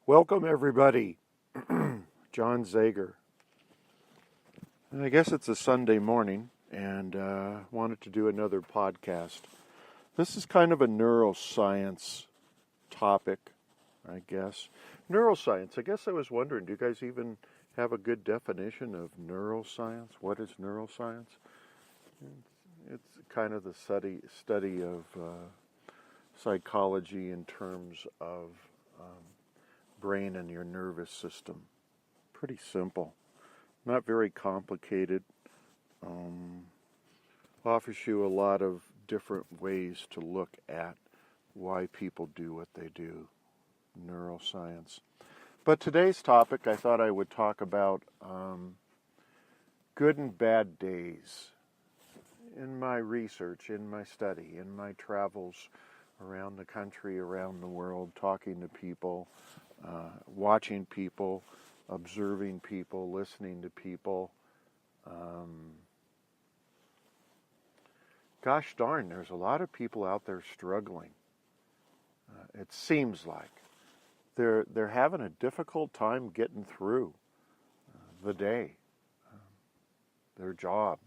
Welcome, everybody. John Zager. And I guess it's a Sunday morning, and wanted to do another podcast. This is kind of a neuroscience topic, I guess. Neuroscience. I guess I was wondering, do you guys even have a good definition of neuroscience? What is neuroscience? It's kind of the study of psychology in terms of brain and your nervous system. Pretty simple, not very complicated. Offers you a lot of different ways to look at why people do what they do. Neuroscience. But today's topic, I thought I would talk about good and bad days. In my research, in my study, in my travels around the country, around the world, talking to people, watching people, observing people, listening to people. Gosh darn, there's a lot of people out there struggling. It seems like they're having a difficult time getting through the day, their job,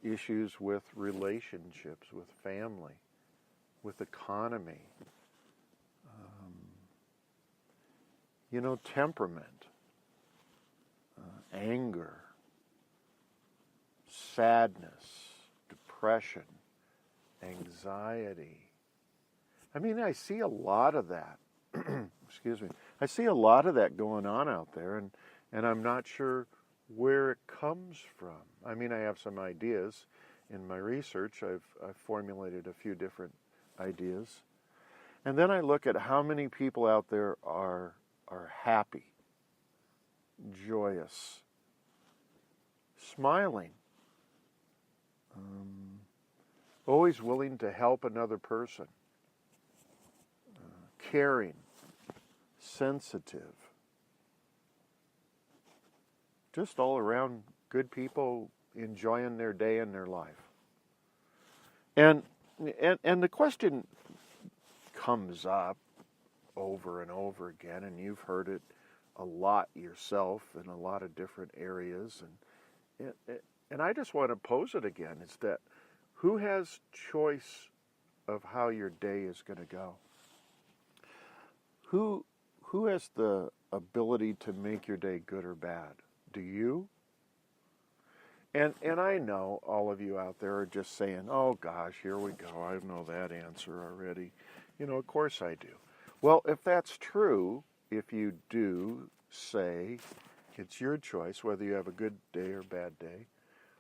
issues with relationships, with family, with economy. Temperament, anger, sadness, depression, anxiety. I mean, I see a lot of that. Excuse me. I see a lot of that going on out there, and I'm not sure where it comes from. I mean, I have some ideas. In my research, I've formulated a few different ideas. And then I look at how many people out there are happy, joyous, smiling, always willing to help another person, caring, sensitive, just all around good people enjoying their day and their life. And the question comes up over and over again, and you've heard it a lot yourself in a lot of different areas, and I just want to pose it again. It's that who has choice of how your day is going to go? Who has the ability to make your day good or bad? Do you? And I know all of you out there are just saying, oh gosh, here we go. I know that answer already. Of course I do. Well, if that's true, if you do say it's your choice whether you have a good day or bad day,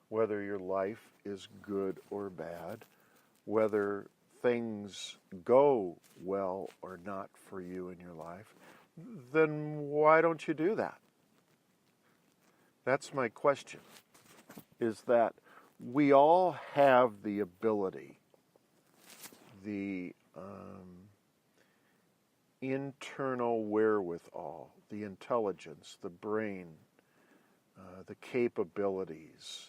whether your life is good or bad, whether things go well or not for you in your life, then why don't you do that? That's my question, is that we all have the ability, the internal wherewithal, the intelligence, the brain, the capabilities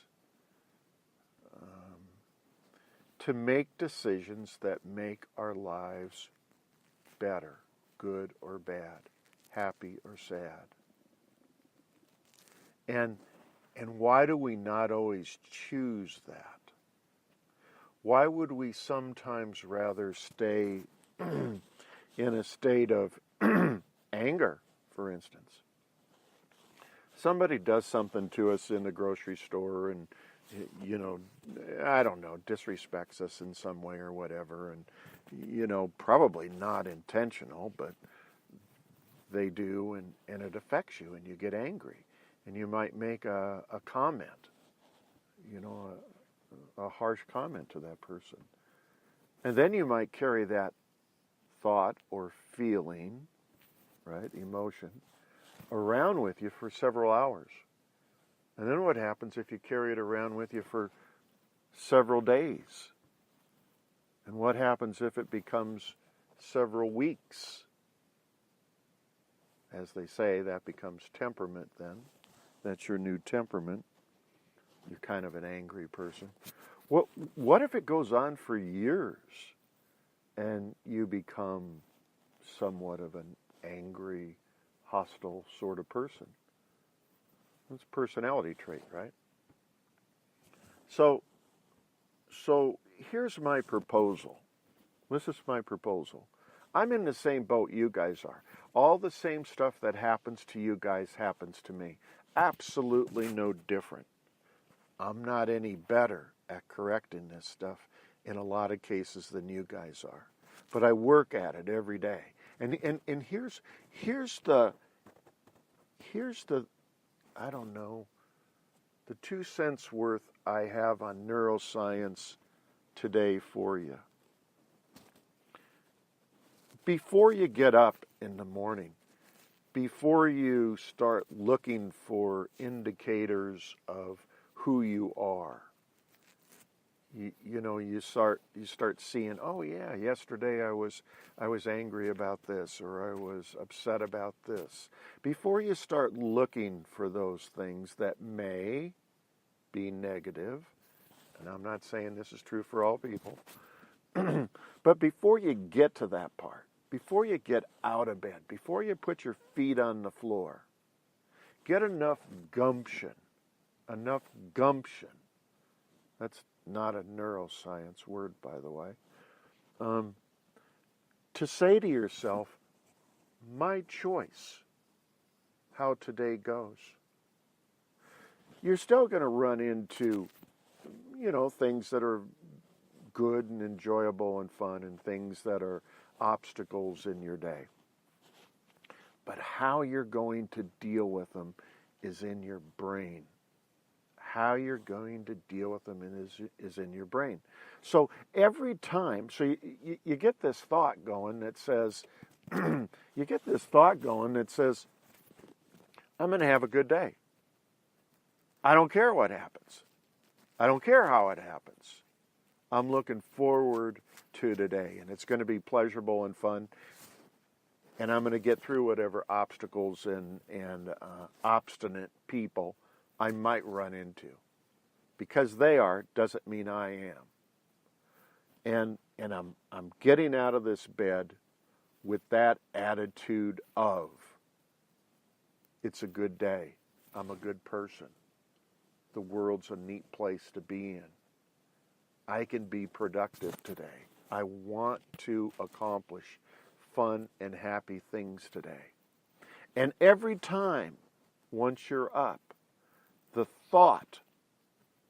to make decisions that make our lives better, good or bad, happy or sad. And why do we not always choose that? Why would we sometimes rather stay in a state of anger, for instance? Somebody does something to us in the grocery store and, I don't know, disrespects us in some way or whatever, and, probably not intentional, but they do, and it affects you, and you get angry. And you might make a comment, a harsh comment to that person. And then you might carry that thought or feeling, right, emotion, around with you for several hours. And then what happens if you carry it around with you for several days? And what happens if it becomes several weeks? As they say, that becomes temperament then. That's your new temperament. You're kind of an angry person. What if it goes on for years and you become somewhat of an angry, hostile sort of person. It's a personality trait, right? So here's my proposal. This is my proposal. I'm in the same boat you guys are. All the same stuff that happens to you guys happens to me. Absolutely no different. I'm not any better at correcting this stuff in a lot of cases than you guys are. But I work at it every day. And here's the I don't know, the 2 cents worth I have on neuroscience today for you. Before you get up in the morning, before you start looking for indicators of who you are, you start seeing, oh yeah, yesterday I was angry about this, or I was upset about this. Before you start looking for those things that may be negative, and I'm not saying this is true for all people, but before you get to that part, before you get out of bed, before you put your feet on the floor, get enough gumption. That's not a neuroscience word, by the way. To say to yourself, my choice, how today goes. You're still going to run into, things that are good and enjoyable and fun, and things that are obstacles in your day. But how you're going to deal with them is in your brain. How you're going to deal with them is in your brain. So every time, you get this thought going that says, I'm going to have a good day. I don't care what happens. I don't care how it happens. I'm looking forward to today, and it's going to be pleasurable and fun, and I'm going to get through whatever obstacles and obstinate people I might run into. Because they are doesn't mean I am. And I'm getting out of this bed with that attitude of, it's a good day. I'm a good person. The world's a neat place to be in. I can be productive today. I want to accomplish fun and happy things today. And every time, once you're up, the thought,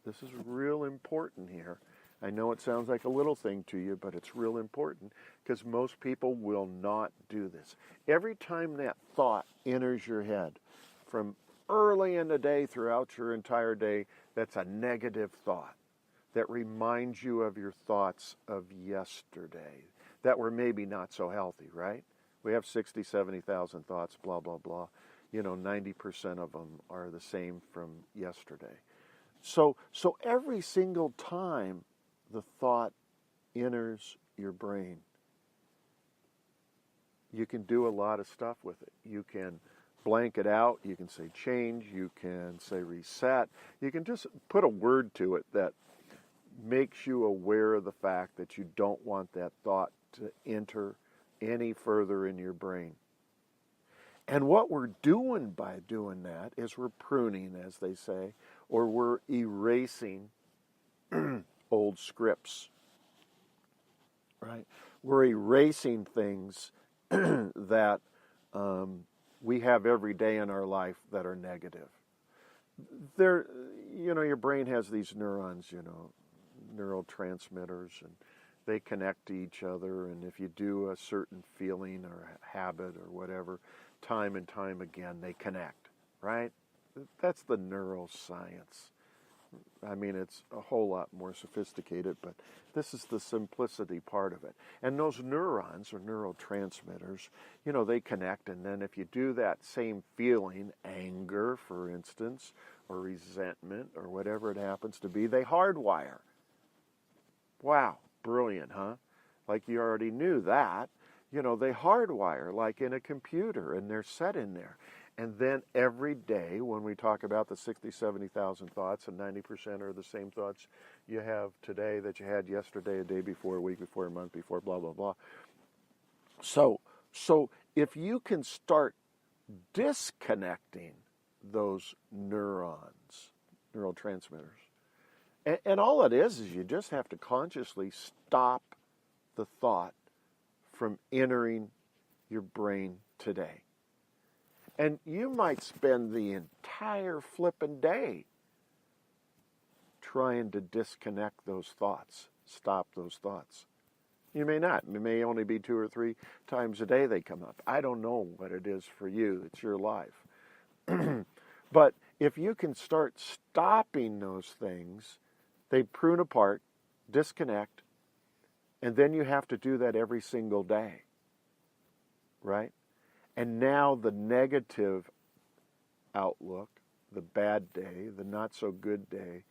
this is real important here. I know it sounds like a little thing to you, but it's real important because most people will not do this. Every time that thought enters your head, from early in the day throughout your entire day, that's a negative thought that reminds you of your thoughts of yesterday that were maybe not so healthy, right? We have 60, 70,000 thoughts, blah, blah, blah. 90% of them are the same from yesterday. So every single time the thought enters your brain, you can do a lot of stuff with it. You can blank it out. You can say change. You can say reset. You can just put a word to it that makes you aware of the fact that you don't want that thought to enter any further in your brain. And what we're doing by doing that is we're pruning, as they say, or we're erasing old scripts, right? We're erasing things that we have every day in our life that are negative. Your brain has these neurons, neurotransmitters, and they connect to each other. And if you do a certain feeling or habit or whatever, time and time again, they connect, right? That's the neuroscience. I mean, it's a whole lot more sophisticated, but this is the simplicity part of it. And those neurons or neurotransmitters, they connect, and then if you do that same feeling, anger, for instance, or resentment, or whatever it happens to be, they hardwire. Wow, brilliant, huh? Like you already knew that. They hardwire like in a computer, and they're set in there. And then every day when we talk about the 60, 70,000 thoughts, and 90% are the same thoughts you have today that you had yesterday, a day before, a week before, a month before, blah, blah, blah. So if you can start disconnecting those neurotransmitters, and all it is you just have to consciously stop the thought from entering your brain today. And you might spend the entire flippin' day trying to disconnect those thoughts, stop those thoughts. You may not. It may only be 2 or 3 times a day they come up. I don't know what it is for you. It's your life. But if you can start stopping those things, they prune apart, disconnect, and then you have to do that every single day, right? And now the negative outlook, the bad day, the not so good day,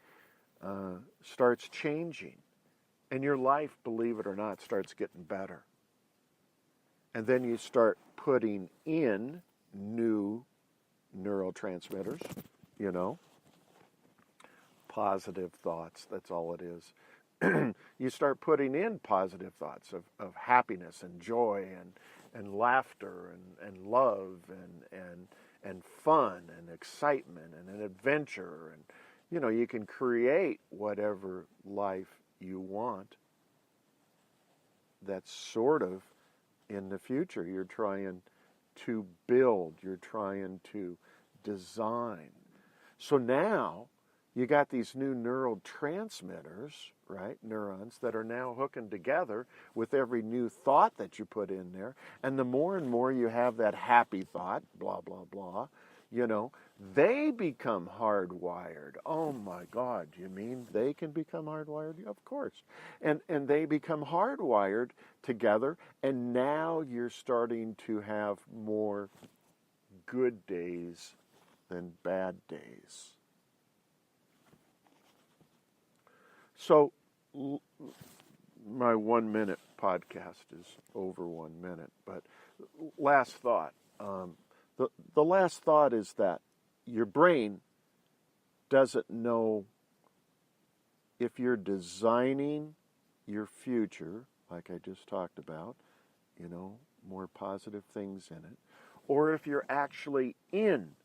starts changing. And your life, believe it or not, starts getting better. And then you start putting in new neurotransmitters, positive thoughts, that's all it is. You start putting in positive thoughts of happiness and joy and laughter and love and fun and excitement and an adventure. And, you can create whatever life you want that's sort of in the future. You're trying to build, you're trying to design. So now you got these new neurotransmitters, right, neurons, that are now hooking together with every new thought that you put in there. And the more and more you have that happy thought, blah, blah, blah, they become hardwired. Oh my God, you mean they can become hardwired? Of course. And they become hardwired together, and now you're starting to have more good days than bad days. So my 1-minute podcast is over 1 minute, but last thought. The last thought is that your brain doesn't know if you're designing your future, like I just talked about, more positive things in it, or if you're actually in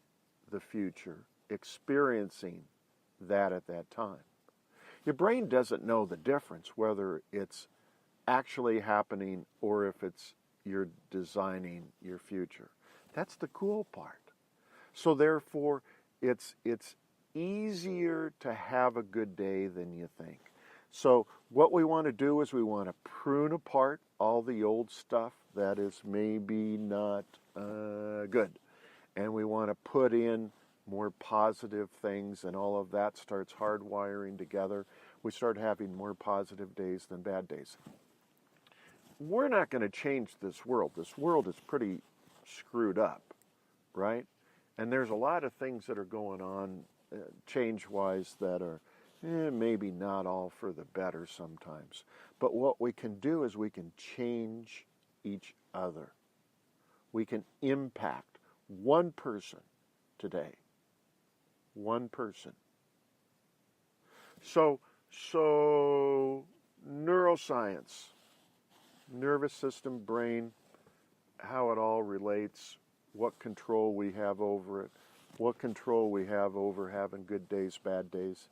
the future, experiencing that at that time. Your brain doesn't know the difference, whether it's actually happening or if it's you're designing your future. That's the cool part. So therefore, it's easier to have a good day than you think. So what we want to do is we want to prune apart all the old stuff that is maybe not good. And we want to put in more positive things, and all of that starts hardwiring together. We start having more positive days than bad days. We're not going to change this world. This world is pretty screwed up, right? And there's a lot of things that are going on change-wise that are maybe not all for the better sometimes. But what we can do is we can change each other. We can impact one person today. One person. So neuroscience, nervous system, brain, how it all relates, what control we have over it, what control we have over having good days, bad days.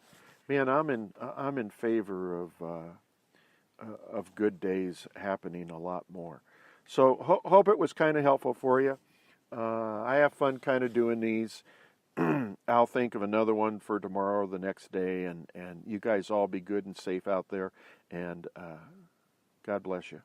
Man, I'm in favor of good days happening a lot more. So hope it was kind of helpful for you. I have fun kind of doing these. I'll think of another one for tomorrow or the next day, and you guys all be good and safe out there, and God bless you.